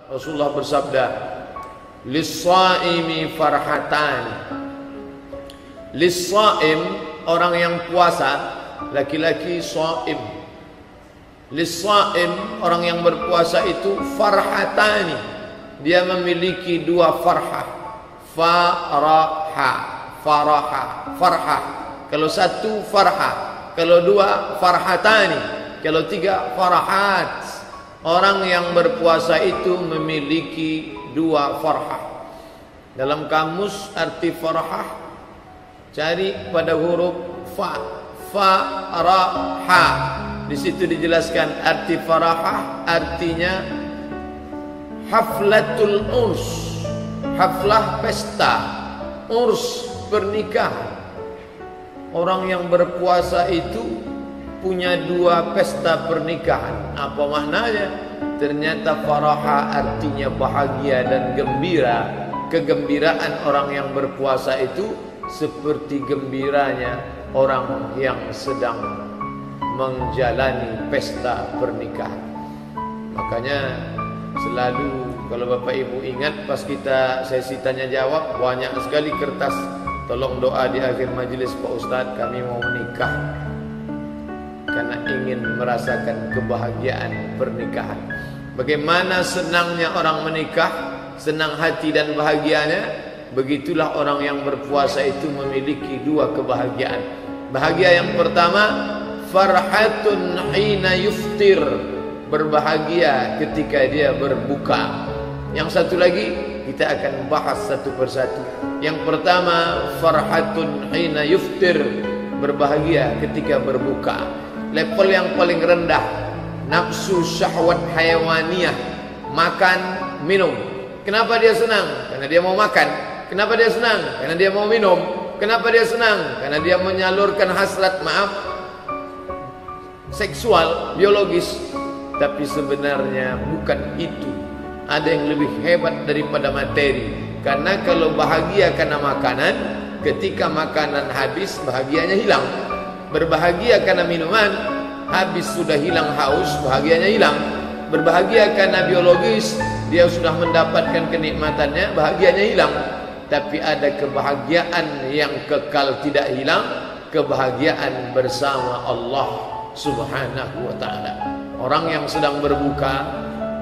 Rasulullah bersabda, lis-shaimi farhatan. Lis-shaim, orang yang puasa, laki-laki shaim. Lis-shaim, orang yang berpuasa itu farhatani, dia memiliki dua farhah. Farhah. Kalau satu farhah, kalau dua farhatani, kalau tiga farahat. Orang yang berpuasa itu memiliki dua farhah. Dalam kamus arti farhah, cari pada huruf fa. Faraha. Di situ dijelaskan arti farahah, artinya haflatul urs, haflah pesta, urs pernikahan. Orang yang berpuasa itu punya dua pesta pernikahan. Apa maknanya? Ternyata faraha artinya bahagia dan gembira. Kegembiraan orang yang berpuasa itu seperti gembiranya orang yang sedang menjalani pesta pernikahan. Makanya selalu kalau Bapak Ibu ingat, pas kita sesi tanya jawab, banyak sekali kertas tolong doa di akhir majelis, Pak Ustadz kami mau menikah karena ingin merasakan kebahagiaan pernikahan. Bagaimana senangnya orang menikah, senang hati dan bahagianya. Begitulah orang yang berpuasa itu memiliki dua kebahagiaan. Bahagia yang pertama, farhatun hina yuftir, berbahagia ketika dia berbuka. Yang satu lagi kita akan bahas satu persatu. Yang pertama, farhatun hina yuftir, berbahagia ketika berbuka. Level yang paling rendah, nafsu syahwat hayawaniyah, makan, minum. Kenapa dia senang? Karena dia mau makan. Kenapa dia senang? Karena dia mau minum. Kenapa dia senang? Karena dia menyalurkan hasrat, seksual, biologis. Tapi sebenarnya bukan itu. Ada yang lebih hebat daripada materi. Karena kalau bahagia karena makanan, ketika makanan habis, bahagianya hilang. Berbahagia karena minuman, habis sudah hilang haus, bahagianya hilang. Berbahagia karena biologis, dia sudah mendapatkan kenikmatannya, bahagianya hilang. Tapi ada kebahagiaan yang kekal tidak hilang, kebahagiaan bersama Allah Subhanahu wa ta'ala. Orang yang sedang berbuka,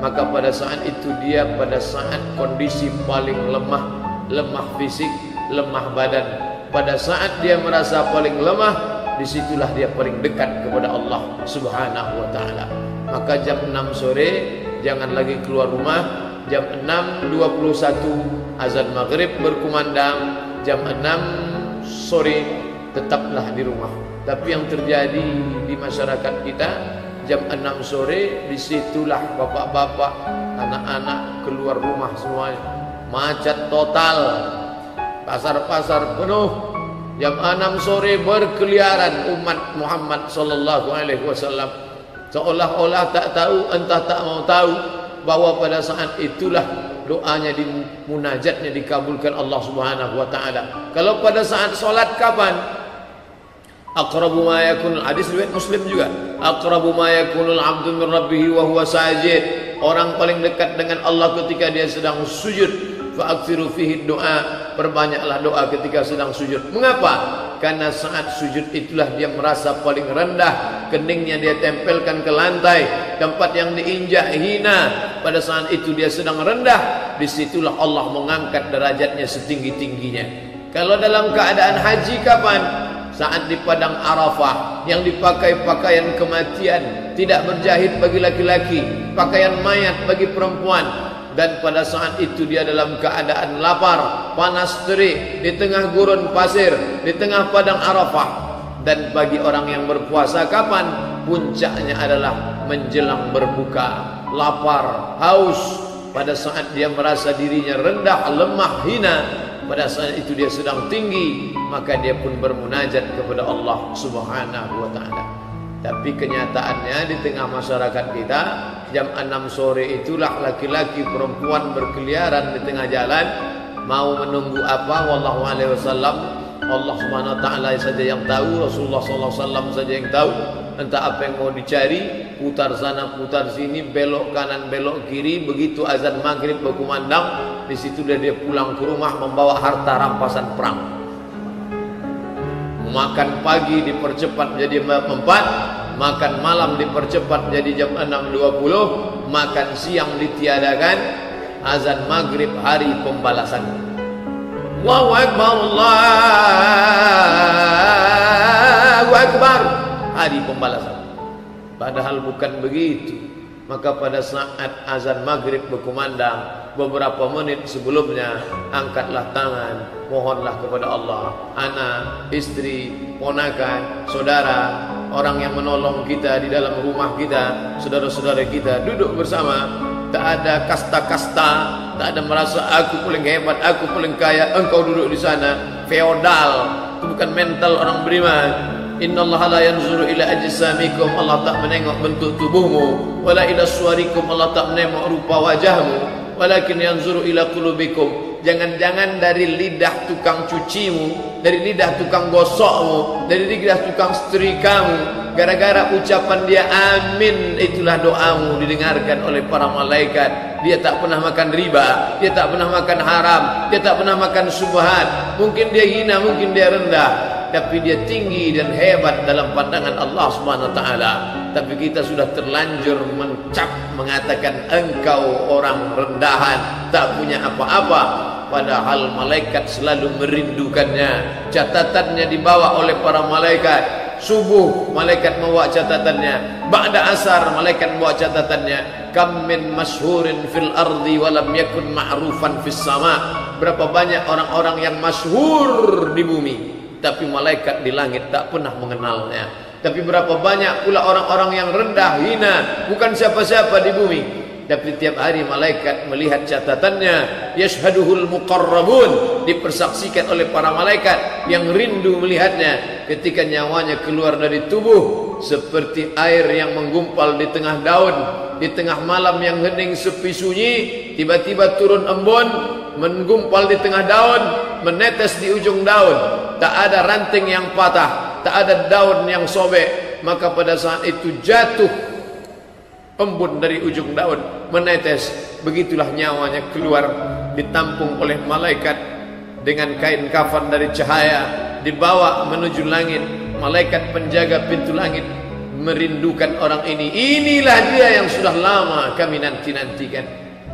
maka pada saat itu dia pada saat kondisi paling lemah fisik, lemah badan. Pada saat dia merasa paling lemah, disitulah dia paling dekat kepada Allah Subhanahu wa ta'ala. Maka jam 6 sore jangan lagi keluar rumah. Jam 6.21 azan maghrib berkumandang. Jam 6 sore tetaplah di rumah. Tapi yang terjadi di masyarakat kita, jam 6 sore disitulah bapak-bapak, anak-anak keluar rumah semuanya. Macet total, pasar-pasar penuh. Jam 6 sore berkeliaran umat Muhammad sallallahu alaihi wasallam, seolah-olah tak tahu, entah tak mau tahu bahwa pada saat itulah doanya di munajatnya dikabulkan Allah Subhanahu wa taala. Kalau pada saat salat kapan? Aqrabu ma yakunul, hadis riwayat Muslim juga. Aqrabu ma yakunul 'abdu min rabbih wa huwa sajid. Orang paling dekat dengan Allah ketika dia sedang sujud. Fa'aksiru fihi doa, perbanyaklah doa ketika sedang sujud. Mengapa? Karena saat sujud itulah dia merasa paling rendah, keningnya dia tempelkan ke lantai, tempat yang diinjak hina. Pada saat itu dia sedang rendah, disitulah Allah mengangkat derajatnya setinggi-tingginya. Kalau dalam keadaan haji kapan? Saat di padang Arafah, yang dipakai pakaian kematian, tidak berjahit bagi laki-laki, pakaian mayat bagi perempuan. Dan pada saat itu dia dalam keadaan lapar, panas terik, di tengah gurun pasir, di tengah padang Arafah. Dan bagi orang yang berpuasa kapan? Puncaknya adalah menjelang berbuka, lapar, haus. Pada saat dia merasa dirinya rendah, lemah, hina, pada saat itu dia sedang tinggi, maka dia pun bermunajat kepada Allah Subhanahu wa ta'ala. Tapi kenyataannya di tengah masyarakat kita, jam 6 sore itulah laki-laki perempuan berkeliaran di tengah jalan. Mau menunggu apa? Wallahu alaihi wasallam, Allah Subhanahu wa ta'ala saja yang tahu, Rasulullah sallallahu alaihi wasallam saja yang tahu. entah apa yang mau dicari, putar sana putar sini, belok kanan belok kiri. Begitu azan maghrib berkumandang, di situ dia pulang ke rumah membawa harta rampasan perang. Makan pagi dipercepat menjadi jam 4, makan malam dipercepat menjadi jam 6.20, makan siang ditiadakan, azan maghrib hari pembalasan. Allahu Akbar, Allahu Akbar, hari pembalasan. Padahal bukan begitu. Maka pada saat azan maghrib berkumandang, beberapa menit sebelumnya, angkatlah tangan, mohonlah kepada Allah. Anak, istri, ponakan, saudara, orang yang menolong kita di dalam rumah kita, saudara-saudara kita, duduk bersama. Tak ada kasta-kasta, tak ada merasa aku paling hebat, aku paling kaya, engkau duduk di sana. Feodal, itu bukan mental orang beriman. Innallaha la yanzuru ila ajsamikum, Allah tak menengok bentuk tubuhmu, wala ila suwarikum, Allah tak menengok rupa wajahmu, walakin yanzuru ila qulubikum. Jangan-jangan dari lidah tukang cucimu, dari lidah tukang gosokmu, dari lidah tukang setrikamu, gara-gara ucapan dia amin, itulah doamu didengarkan oleh para malaikat. Dia tak pernah makan riba, dia tak pernah makan haram, dia tak pernah makan subhat. Mungkin dia hina, mungkin dia rendah, tapi dia tinggi dan hebat dalam pandangan Allah Subhanahu wa taala. Tapi kita sudah terlanjur mencap, mengatakan engkau orang rendahan, tak punya apa-apa. Padahal malaikat selalu merindukannya. Catatannya dibawa oleh para malaikat. Subuh malaikat membawa catatannya, ba'da asar malaikat membawa catatannya. Kam min masyhurin fil ardi walam yakun ma'rufan fis sama. Berapa banyak orang-orang yang masyhur di bumi, tapi malaikat di langit tak pernah mengenalnya. Tapi berapa banyak pula orang-orang yang rendah, hina, bukan siapa-siapa di bumi, tapi tiap hari malaikat melihat catatannya. Yashhaduhul muqarrabun, dipersaksikan oleh para malaikat yang rindu melihatnya. Ketika nyawanya keluar dari tubuh, seperti air yang menggumpal di tengah daun, di tengah malam yang hening sepi sunyi, tiba-tiba turun embun, menggumpal di tengah daun, menetes di ujung daun. Tak ada ranting yang patah, tak ada daun yang sobek. Maka pada saat itu jatuh embun dari ujung daun, menetes. Begitulah nyawanya keluar, ditampung oleh malaikat dengan kain kafan dari cahaya, dibawa menuju langit. Malaikat penjaga pintu langit merindukan orang ini. Inilah dia yang sudah lama kami nanti-nantikan.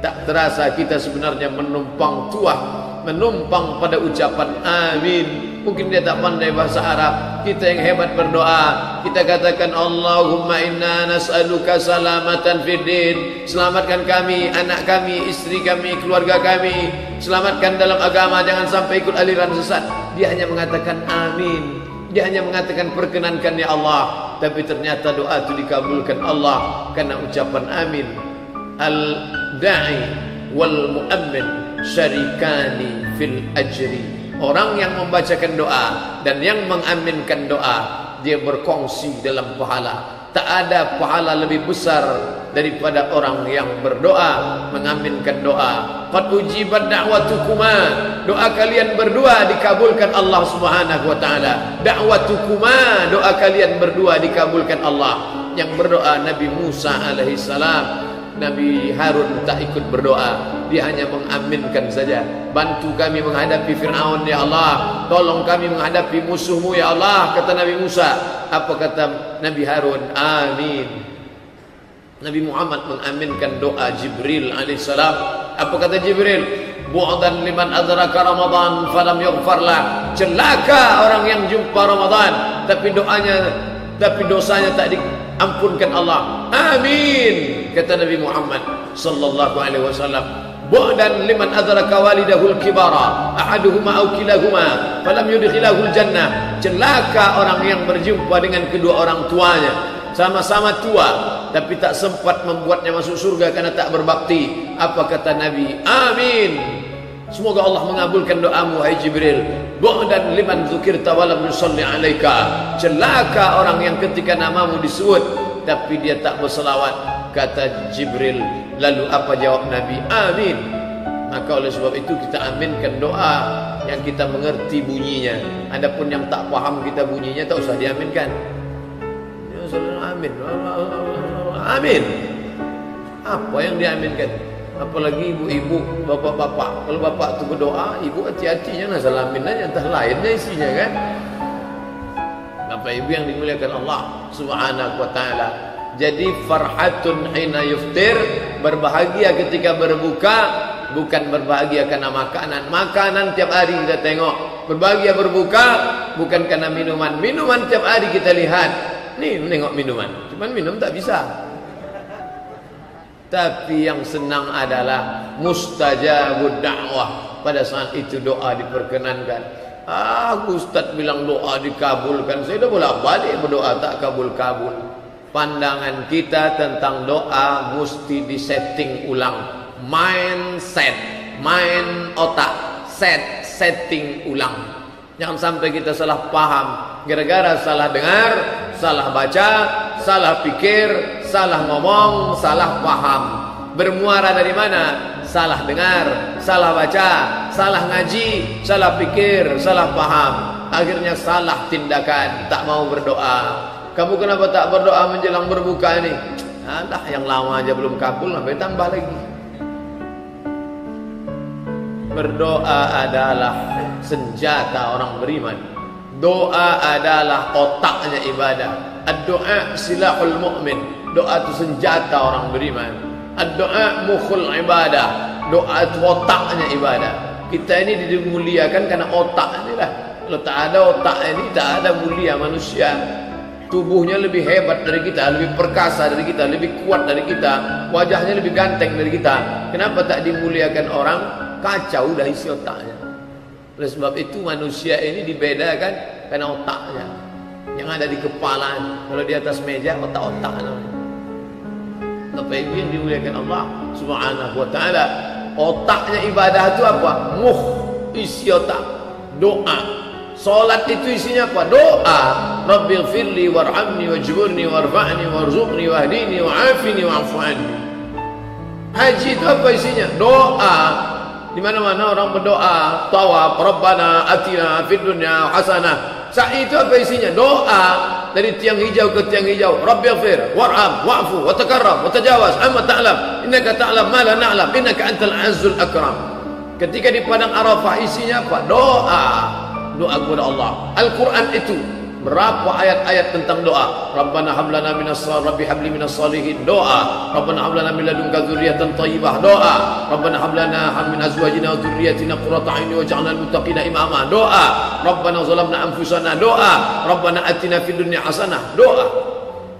Tak terasa kita sebenarnya menumpang tuah, menumpang pada ucapan amin. Mungkin dia tak pandai bahasa Arab. Kita yang hebat berdoa, kita katakan Allahumma inna nas'aluka salamatan fid din. Selamatkan kami, anak kami, istri kami, keluarga kami. Selamatkan dalam agama, jangan sampai ikut aliran sesat. Dia hanya mengatakan amin. Dia hanya mengatakan perkenankan ya Allah. Tapi ternyata doa itu dikabulkan Allah karena ucapan amin. Al-da'i wal mu'ammin syarikani fil ajri. Orang yang membacakan doa dan yang mengaminkan doa, dia berkongsi dalam pahala. Tak ada pahala lebih besar daripada orang yang berdoa, mengaminkan doa. Qad ujibat da'watukuma, doa kalian berdua dikabulkan Allah Subhanahu wa taala. Da'watukuma, doa kalian berdua dikabulkan Allah. Yang berdoa Nabi Musa alaihi salam, Nabi Harun tak ikut berdoa, dia hanya mengaminkan saja. Bantu kami menghadapi Fir'aun ya Allah, tolong kami menghadapi musuhmu ya Allah, kata Nabi Musa. Apa kata Nabi Harun? Amin. Nabi Muhammad mengaminkan doa Jibril alaihissalam. Apa kata Jibril? Bu'dan liman adraka Ramadan falam yughfarlah. Celaka orang yang jumpa Ramadan tapi dosanya tak diampunkan Allah. Amin, kata Nabi Muhammad sallallahu alaihi wasallam. Bu'dan liman adraka walidahul kibara ahaduhuma aw kilahuma falam yudkhilahul jannah. Celaka orang yang berjumpa dengan kedua orang tuanya, sama-sama tua tapi tak sempat membuatnya masuk surga karena tak berbakti. Apa kata Nabi? Amin. Semoga Allah mengabulkan doamu wahai Jibril. Bu'dan liman dzukirta wa lam yusalli alaika. Celaka orang yang ketika namamu disebut tapi dia tak berselawat. Kata Jibril. Lalu apa jawab Nabi? Amin. Maka oleh sebab itu kita aminkan doa yang kita mengerti bunyinya. Adapun yang tak paham kita bunyinya, tak usah diaminkan. Ya, amin. Amin. Apa yang diaminkan? Apalagi ibu-ibu, bapak-bapak. Kalau bapak itu berdoa, ibu hati-hati jangan salah amin aja, entah lainnya isinya kan. Bapak ibu yang dimuliakan Allah Subhanahu wa taala. Jadi farhatun hina yuftir, berbahagia ketika berbuka, bukan berbahagia karena makanan. Makanan tiap hari kita tengok. Berbahagia berbuka bukan karena minuman. Minuman tiap hari kita lihat. Nih menengok minuman, cuman minum tak bisa. Tapi yang senang adalah mustajabud da'wah. Pada saat itu doa diperkenankan. Ustaz bilang doa dikabulkan. Saya dah bolak-balik berdoa tak kabul-kabul. Pandangan kita tentang doa mesti disetting ulang. Mindset, main otak, setting ulang. Jangan sampai kita salah paham. Gara-gara salah dengar, salah baca, salah pikir, salah ngomong, salah paham. Bermuara dari mana? Salah dengar, salah baca, salah ngaji, salah pikir, salah paham. Akhirnya salah tindakan, tak mau berdoa. Kamu kenapa tak berdoa menjelang berbuka ini? Alah, yang lama aja belum kabul, sampai tambah lagi. Berdoa adalah senjata orang beriman. Doa adalah otaknya ibadah. Ad-doa silahul mu'min. Doa itu senjata orang beriman. Ad-doa mukhul ibadah. Doa itu otaknya ibadah. Kita ini dimuliakan karena otak inilah. Kalau tak ada otak ini, tak ada mulia manusia. Tubuhnya lebih hebat dari kita, lebih perkasa dari kita, lebih kuat dari kita, wajahnya lebih ganteng dari kita. Kenapa tak dimuliakan orang? Kacau dah isi otaknya. Oleh sebab itu manusia ini dibedakan karena otaknya. Yang ada di kepala, kalau di atas meja otak-otak namanya. Bapak Ibu yang dimuliakan Allah Subhanahu wa taala, otaknya ibadah itu apa? Isi otak, doa. Salat itu isinya apa? Doa. Rabbighfirli warhamni wajburni warfa'ni warzuqni wahdini wa'afini wa'fu anni. Haji itu apa isinya? Doa. Di mana-mana orang berdoa, tawaf, Rabbana atina fid dunya hasanah. Sa'i itu apa isinya? Doa. Dari tiang hijau ke tiang hijau. Rabbighfir warham wa'fu wa takarram wa tajawaz amma ta'lam innaka ta'lam ma la na'lam innaka antal azzul akram. Ketika di padang Arafah isinya apa? Doa. Doa kepada Allah. Al-Quran itu berapa ayat-ayat tentang doa. Rabbana hablana minas rabbi habli minas salihin. Doa. Rabbana hablana min ladunka dzurriyyatan thayyibah. Doa. Rabbana hablana min azwajina wa dzurriyyatina qurrata a'yun waj'alna lil muttaqina imama. Doa. Rabbana zalamna anfusana. Doa. Rabbana atina fid dunya hasanah. Doa.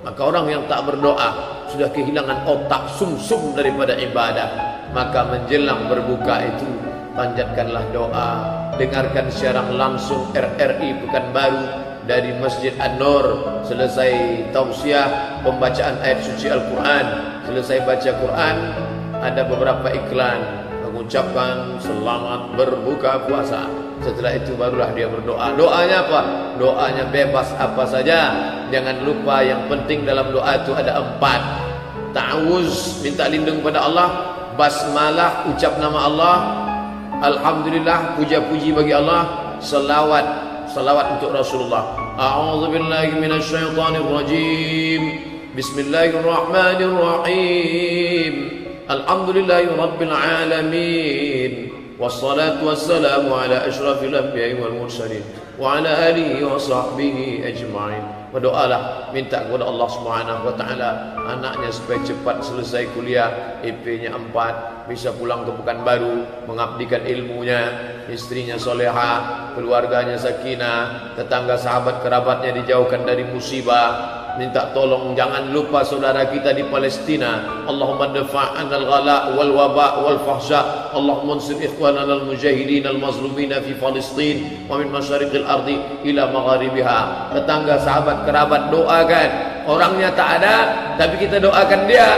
Maka orang yang tak berdoa sudah kehilangan otak, sumsum daripada ibadah. Maka menjelang berbuka itu panjatkanlah doa. Dengarkan siaran langsung RRI Pekanbaru dari Masjid An-Nur. Selesai tausiah pembacaan ayat suci Al-Quran, selesai baca Quran, ada beberapa iklan mengucapkan selamat berbuka puasa. Setelah itu barulah dia berdoa. Doanya apa? Doanya bebas apa saja. Jangan lupa yang penting dalam doa itu ada 4. Ta'awuz, minta lindung pada Allah. Basmalah, ucap nama Allah. Alhamdulillah, puja-puji bagi Allah. Salawat untuk Rasulullah. A'udzubillahi minasyaitonir rajim. Bismillahirrahmanirrahim. Alhamdulillahi rabbil alamin. Wassalatu wassalamu ala asyrafil anbiya'i wal mursalin wa ala alihi wa sahbihi ajma'in. Berdoalah, minta kepada Allah Subhanahu wa taala anaknya supaya cepat selesai kuliah, IP-nya 4, bisa pulang ke Pekanbaru, mengabdikan ilmunya, istrinya solehah, keluarganya sakinah, tetangga sahabat kerabatnya dijauhkan dari musibah. Minta tolong jangan lupa saudara kita di Palestina. Allahumma dafa' anil ghala wal waba wal fahsya. Allahumma ansur ikhwanana al mujahidin al mazlumin fi Palestin wa min masyariqil ardi ila magharibiha. Tetangga sahabat kerabat doakan. Orangnya tak ada tapi kita doakan dia,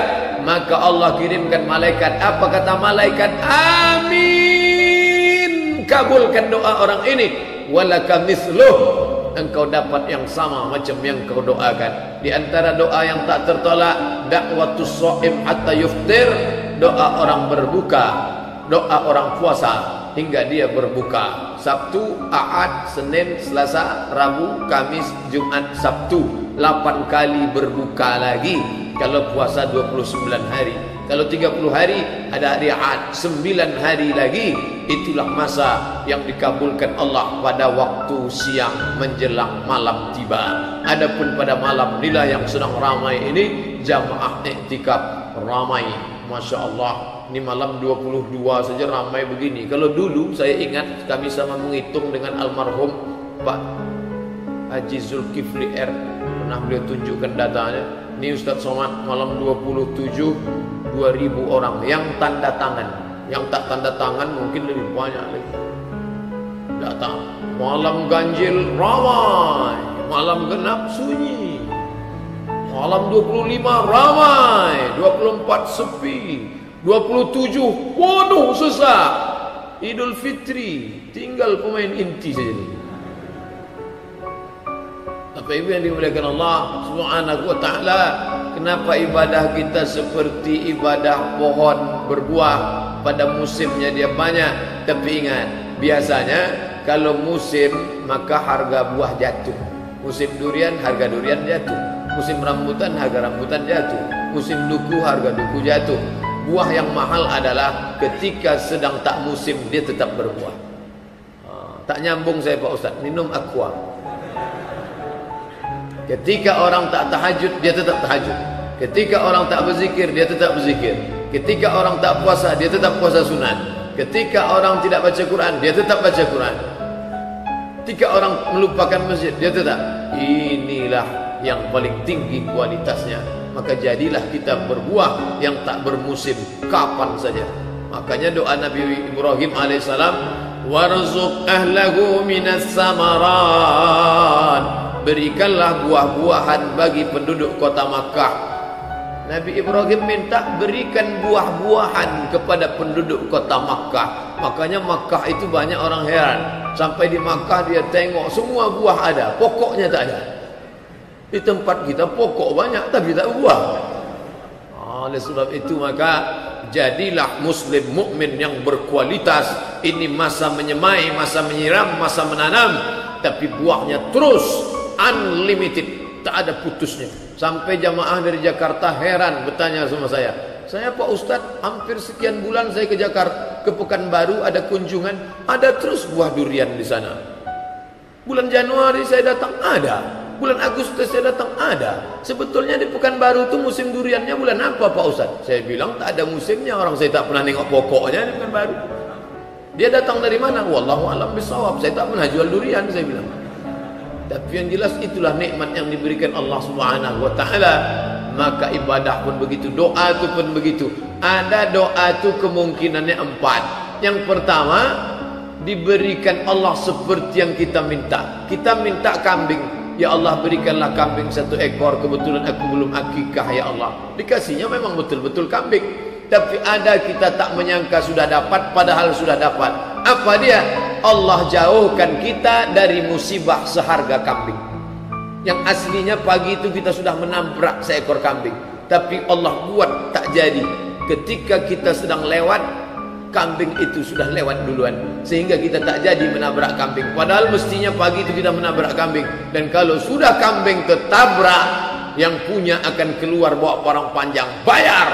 maka Allah kirimkan malaikat. Apa kata malaikat? Amin. Kabulkan doa orang ini. Walaka mithluh. Engkau dapat yang sama macam yang kau doakan. Di antara doa yang tak tertolak, da'watus shaim hatta yuftir, doa orang berbuka, doa orang puasa hingga dia berbuka. Sabtu, Ahad, Senin, Selasa, Rabu, Kamis, Jumat, Sabtu. 8 kali berbuka lagi kalau puasa 29 hari. Kalau 30 hari ada hari Ahad, 9 hari lagi. Itulah masa yang dikabulkan Allah pada waktu siang menjelang malam tiba. Adapun pada malam inilah yang sedang ramai ini, jamaah iktikaf ramai. Masya Allah, ini malam 22 saja ramai begini. Kalau dulu saya ingat kami sama menghitung dengan almarhum Pak Haji Zulkifli R, pernah beliau tunjukkan datanya. Ini Ustaz Somad, malam 27 2000 orang yang tanda tangan. Yang tak tanda tangan mungkin lebih banyak lagi. Datang malam ganjil ramai, malam genap sunyi, malam 25 ramai, 24 sepi, 27 penuh sesak. Idul Fitri tinggal pemain inti saja. Bapak Ibu yang dimuliakan Allah Subhanahu wa taala, kenapa ibadah kita seperti ibadah pohon berbuah? Pada musimnya dia banyak, tapi ingat, biasanya kalau musim maka harga buah jatuh. Musim durian harga durian jatuh, musim rambutan harga rambutan jatuh, musim duku harga duku jatuh. Buah yang mahal adalah ketika sedang tak musim dia tetap berbuah. Tak nyambung saya Pak Ustaz, minum aqua. Ketika orang tak tahajud dia tetap tahajud, ketika orang tak berzikir dia tetap berzikir, ketika orang tak puasa dia tetap puasa sunat, ketika orang tidak baca Quran dia tetap baca Quran, ketika orang melupakan masjid dia tetap. Inilah yang paling tinggi kualitasnya. Maka jadilah kita berbuah yang tak bermusim, kapan saja. Makanya doa Nabi Ibrahim alaihissalam, warzuq ahlahu minas samarat, berikanlah buah-buahan bagi penduduk kota Makkah. Nabi Ibrahim minta berikan buah-buahan kepada penduduk kota Makkah. Makanya Makkah itu banyak orang heran. Sampai di Makkah dia tengok semua buah ada, pokoknya tak ada. Di tempat kita pokok banyak tapi tak buah. Oleh sebab itu maka jadilah muslim mukmin yang berkualitas. Ini masa menyemai, masa menyiram, masa menanam, tapi buahnya terus unlimited, tak ada putusnya. Sampai jamaah dari Jakarta heran bertanya sama saya Pak Ustadz, hampir sekian bulan saya ke Jakarta, ke Pekanbaru ada kunjungan, ada terus buah durian di sana. Bulan Januari saya datang ada, bulan Agustus saya datang ada. Sebetulnya di Pekanbaru itu musim duriannya bulan apa Pak Ustadz? Saya bilang tak ada musimnya, orang saya tak pernah nengok pokoknya di Pekanbaru. Dia datang dari mana? Wallahu a'lam bishawab, saya tak pernah jual durian, saya bilang. Tapi yang jelas itulah nikmat yang diberikan Allah Subhanahu wa taala. Maka ibadah pun begitu, doa itu pun begitu. Ada doa itu kemungkinannya 4. Yang pertama, diberikan Allah seperti yang kita minta. Kita minta kambing, ya Allah berikanlah kambing 1 ekor, kebetulan aku belum akikah ya Allah. Dikasihnya memang betul-betul kambing. Tapi ada kita tak menyangka sudah dapat, padahal sudah dapat. Apa dia? Allah jauhkan kita dari musibah seharga kambing. Yang aslinya pagi itu kita sudah menabrak seekor kambing, tapi Allah buat tak jadi. Ketika kita sedang lewat, kambing itu sudah lewat duluan, sehingga kita tak jadi menabrak kambing. Padahal mestinya pagi itu kita menabrak kambing. Dan kalau sudah kambing tertabrak, yang punya akan keluar bawa parang panjang, bayar.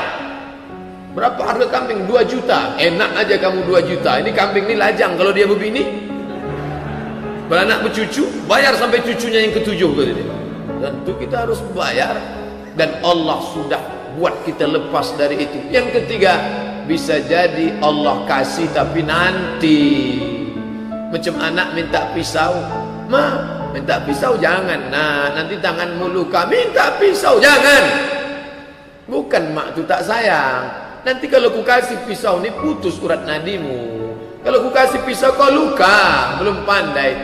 Berapa harga kambing? 2 juta. Enak aja kamu 2 juta. Ini kambing ini lajang kalau dia begini. Beranak bercucu, bayar sampai cucunya yang ke-7 kata dia. Tentu kita harus bayar. Dan Allah sudah buat kita lepas dari itu. Yang ketiga, bisa jadi Allah kasih tapi nanti. Macam anak minta pisau, ma, minta pisau jangan. Nah, nanti tanganmu luka, minta pisau jangan. Bukan mak tu tak sayang. Nanti kalau ku kasih pisau ni putus urat nadimu. Kalau ku kasih pisau kau luka, belum pandai.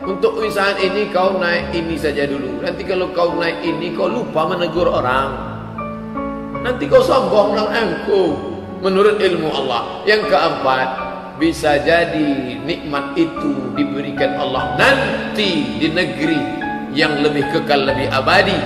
Untuk usaha ini kau naik ini saja dulu. Nanti kalau kau naik ini kau lupa menegur orang. Nanti kau sombong dengan aku. Menurut ilmu Allah. Yang keempat, bisa jadi nikmat itu diberikan Allah nanti di negeri yang lebih kekal, lebih abadi,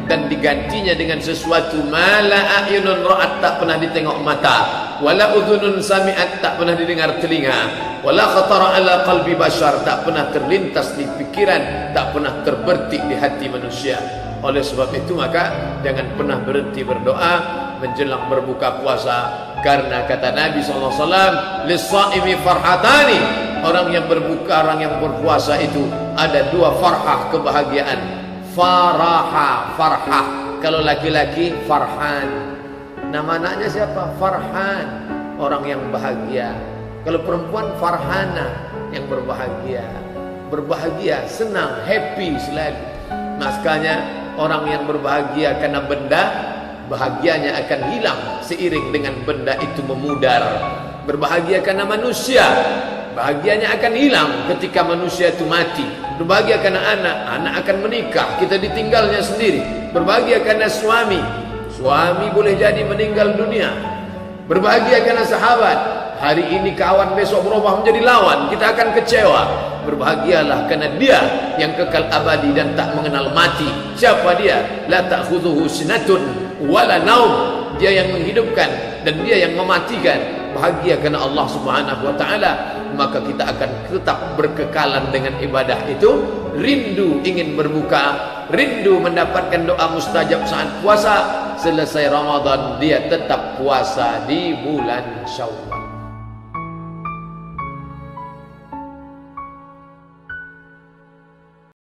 dan digantinya dengan sesuatu mala a'yunun ra'at, tak pernah ditengok mata, wala udhunun sami'at, tak pernah didengar telinga, wala khatara ala qalbi bashar, tak pernah terlintas di pikiran, tak pernah terbertik di hati manusia. Oleh sebab itu maka jangan pernah berhenti berdoa menjelang berbuka puasa, karena kata Nabi SAW, lis-shaimi farhatani, orang yang berbuka, orang yang berpuasa itu ada dua farhah, kebahagiaan. Faraha, farhah. Kalau laki-laki Farhan, nama anaknya siapa? Farhan, orang yang bahagia. Kalau perempuan Farhana, yang berbahagia. Berbahagia, senang, happy selalu. Makanya orang yang berbahagia karena benda, bahagianya akan hilang seiring dengan benda itu memudar. Berbahagia karena manusia, bahagianya akan hilang ketika manusia itu mati. Berbahagia karena anak, anak akan menikah, kita ditinggalnya sendiri. Berbahagia karena suami, suami boleh jadi meninggal dunia. Berbahagia karena sahabat, hari ini kawan, besok berubah menjadi lawan, kita akan kecewa. Berbahagialah karena dia yang kekal abadi dan tak mengenal mati. Siapa dia? La ta'khudhuhu sinatun wala naum, dia yang menghidupkan dan dia yang mematikan. Bahagia karena Allah Subhanahu wa taala, maka kita akan tetap berkekalan dengan ibadah itu. Rindu ingin berbuka, rindu mendapatkan doa mustajab saat puasa. Selesai Ramadan dia tetap puasa di bulan Syawal.